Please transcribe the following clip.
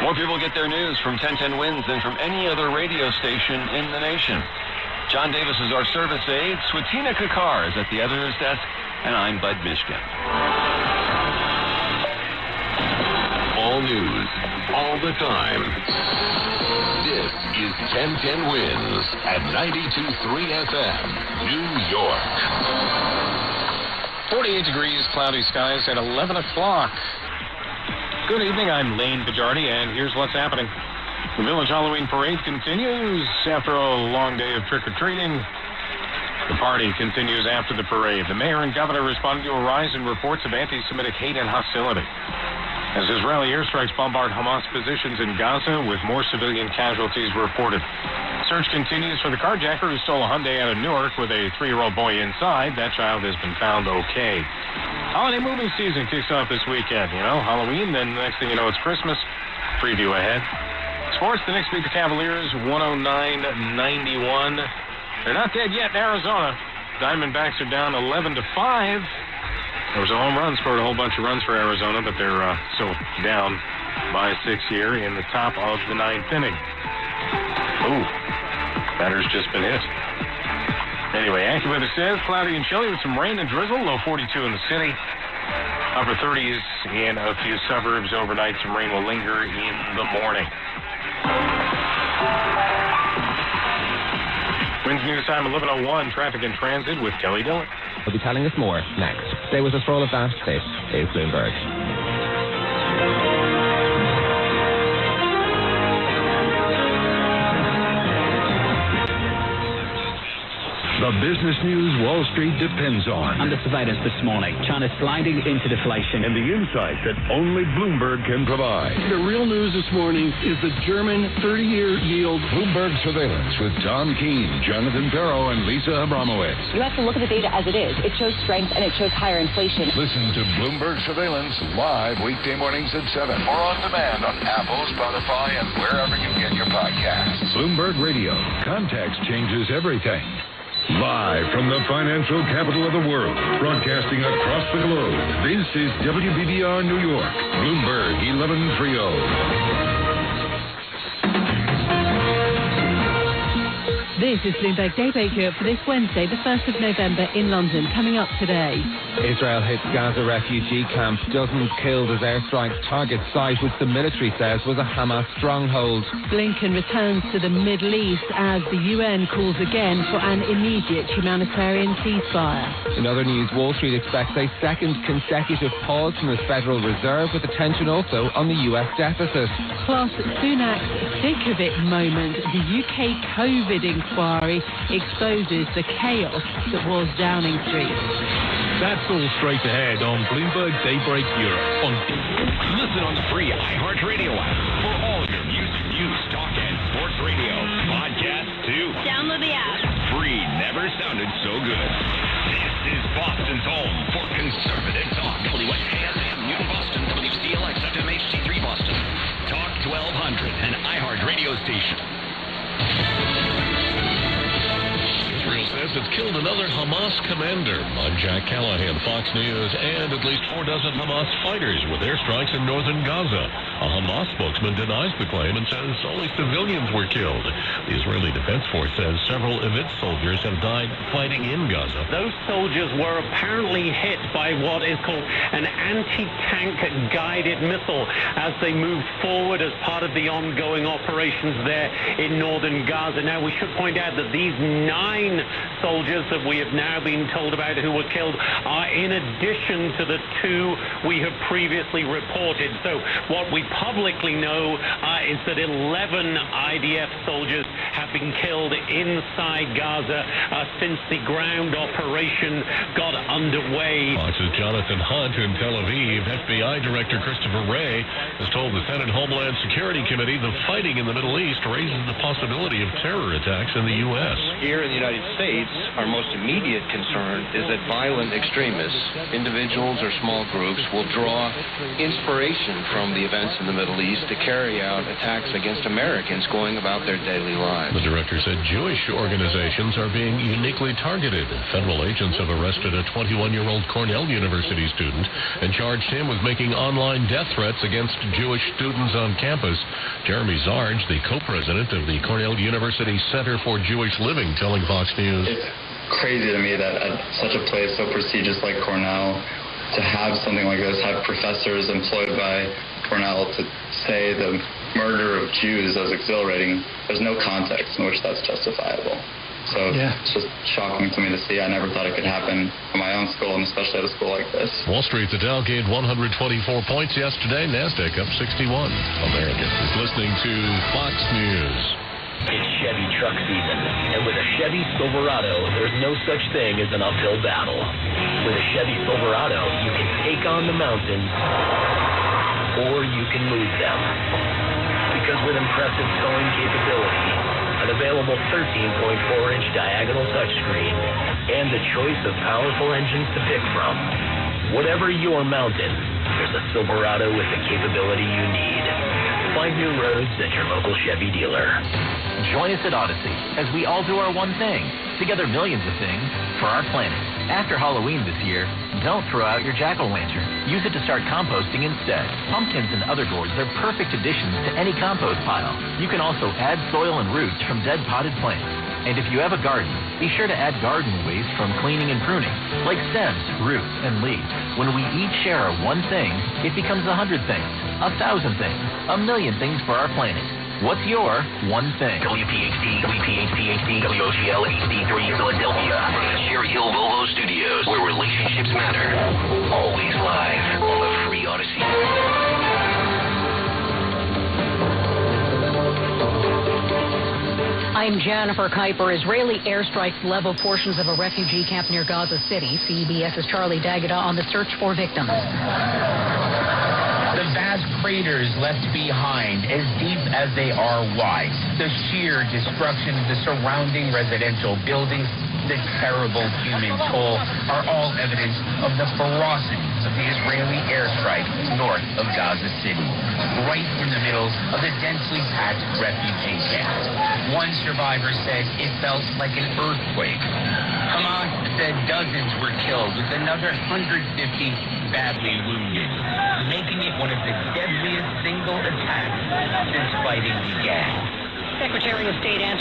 More people get their news from 1010 Wins than from any other radio station in the nation. John Davis is our service aide. Swatina Kakar is at the editor's desk, and I'm Bud Mishkin. All news, all the time. This is 1010 Wins at 92.3 FM, New York. 48 degrees, cloudy skies at 11 o'clock. Good evening, I'm Lane Bajardi, and here's what's happening. The Village Halloween Parade continues after a long day of trick-or-treating. The party continues after the parade. The mayor and governor responded to a rise in reports of anti-Semitic hate and hostility as Israeli airstrikes bombard Hamas positions in Gaza, with more civilian casualties reported. Search continues for the carjacker who stole a Hyundai out of Newark with a 3-year-old boy inside. That child has been found okay. Holiday movie season kicks off this weekend. You know, Halloween, then the next thing you know, it's Christmas. Preview ahead. Sports, the Knicks beat the Cavaliers 109-91. They're not dead yet in Arizona. Diamondbacks are down 11-5. There was a home run, scored a whole bunch of runs for Arizona, but they're still down by 6 here in the top of the 9th inning. Ooh, batter's just been hit. Anyway, AccuWeather says cloudy and chilly with some rain and drizzle, low 42 in the city. Upper 30s in a few suburbs. Overnight, some rain will linger in the morning. Winds news time 11:01. Traffic and transit with Kelly Dillon. He'll be telling us more next. Stay with us for all of that. This is Bloomberg. The business news Wall Street depends on. Under surveillance this morning, China sliding into deflation. And the insight that only Bloomberg can provide. The real news this morning is the German 30-year yield. Bloomberg Surveillance with Tom Keene, Jonathan Ferro, and Lisa Abramowitz. You have to look at the data as it is. It shows strength and it shows higher inflation. Listen to Bloomberg Surveillance live weekday mornings at 7 or on demand on Apple, Spotify, and wherever you get your podcasts. Bloomberg Radio. Context changes everything. Live from the financial capital of the world, broadcasting across the globe, this is WBBR New York, Bloomberg 1130. This is Bloomberg Daybreak Europe for this Wednesday, the 1st of November in London. Coming up today. Israel hits Gaza refugee camp. Dozens killed as airstrikes target site, which the military says was a Hamas stronghold. Blinken returns to the Middle East as the UN calls again for an immediate humanitarian ceasefire. In other news, Wall Street expects a second consecutive pause from the Federal Reserve, with attention also on the US deficit. Plus, Sunak's thick of it moment. The UK COVID inquiry exposes the chaos that was Downing Street. That's all straight ahead on Bloomberg Daybreak Europe. Listen on the free iHeartRadio app for all your music, news, talk, and sports radio. Podcasts too. Download the app. Free never sounded so good. This is Boston's home for conservative talk. WXKSM Newton Boston, WCLX FM HD3 Boston. Talk 1200, an iHeartRadio station. Israel says it's killed another Hamas commander. I'm Jack Callahan, Fox News, and at least 4 dozen Hamas fighters with airstrikes in northern Gaza. A Hamas spokesman denies the claim and says only civilians were killed. The Israeli Defense Force says several of its soldiers have died fighting in Gaza. Those soldiers were apparently hit by what is called an anti-tank guided missile as they moved forward as part of the ongoing operations there in northern Gaza. Now, we should point out that these 9 soldiers that we have now been told about who were killed are in addition to the 2 we have previously reported. So what we publicly know is that 11 IDF soldiers have been killed inside Gaza since the ground operation got underway. Fox's Jonathan Hunt in Tel Aviv. FBI Director Christopher Wray has told the Senate Homeland Security Committee the fighting in the Middle East raises the possibility of terror attacks in the U.S. Here in the United States, our most immediate concern is that violent extremists, individuals or small groups, will draw inspiration from the events in the Middle East to carry out attacks against Americans going about their daily lives. lives. The director said Jewish organizations are being uniquely targeted. Federal agents have arrested a 21-year-old Cornell University student and charged him with making online death threats against Jewish students on campus. Jeremy Zarge, the co-president of the Cornell University Center for Jewish Living, telling Fox News. It's crazy to me that at such a place so prestigious like Cornell, to have something like this, have professors employed by Cornell to say the murder of Jews as exhilarating, there's no context in which that's justifiable. So It's just shocking to me to see. I never thought it could happen in my own school, and especially at a school like this. Wall Street, the Dow gained 124 points yesterday. NASDAQ up 61. America is listening to Fox News. It's Chevy truck season, and with a Chevy Silverado, there's no such thing as an uphill battle. With a Chevy Silverado, you can take on the mountains, or you can move them. Because with impressive towing capability, an available 13.4-inch diagonal touchscreen, and a choice of powerful engines to pick from, whatever your mountain, there's a Silverado with the capability you need. Find new roads at your local Chevy dealer. Join us at Odyssey as we all do our one thing. Together millions of things for our planet. After Halloween this year, don't throw out your jack-o'-lantern. Use it to start composting instead. Pumpkins and other gourds are perfect additions to any compost pile. You can also add soil and roots from dead potted plants. And if you have a garden, be sure to add garden waste from cleaning and pruning, like stems, roots, and leaves. When we each share our one thing, it becomes 100 things, 1,000 things, 1,000,000 things for our planet. What's your one thing? WPHT, WPHT, WOGL, HD3, Philadelphia. Cherry Hill Volvo Studios, where relationships matter. Always live on the free Odyssey. I'm Jennifer Kuiper. Israeli airstrikes level portions of a refugee camp near Gaza City. CBS's Charlie D'Agata on the search for victims. The vast craters left behind, as deep as they are wide. The sheer destruction of the surrounding residential buildings, the terrible human toll are all evidence of the ferocity of the Israeli airstrike north of Gaza City, right in the middle of the densely packed refugee camp. One survivor said it felt like an earthquake. Hamas said dozens were killed, with another 150 badly wounded, making it one of the deadliest single attacks since fighting began. Secretary of State Antony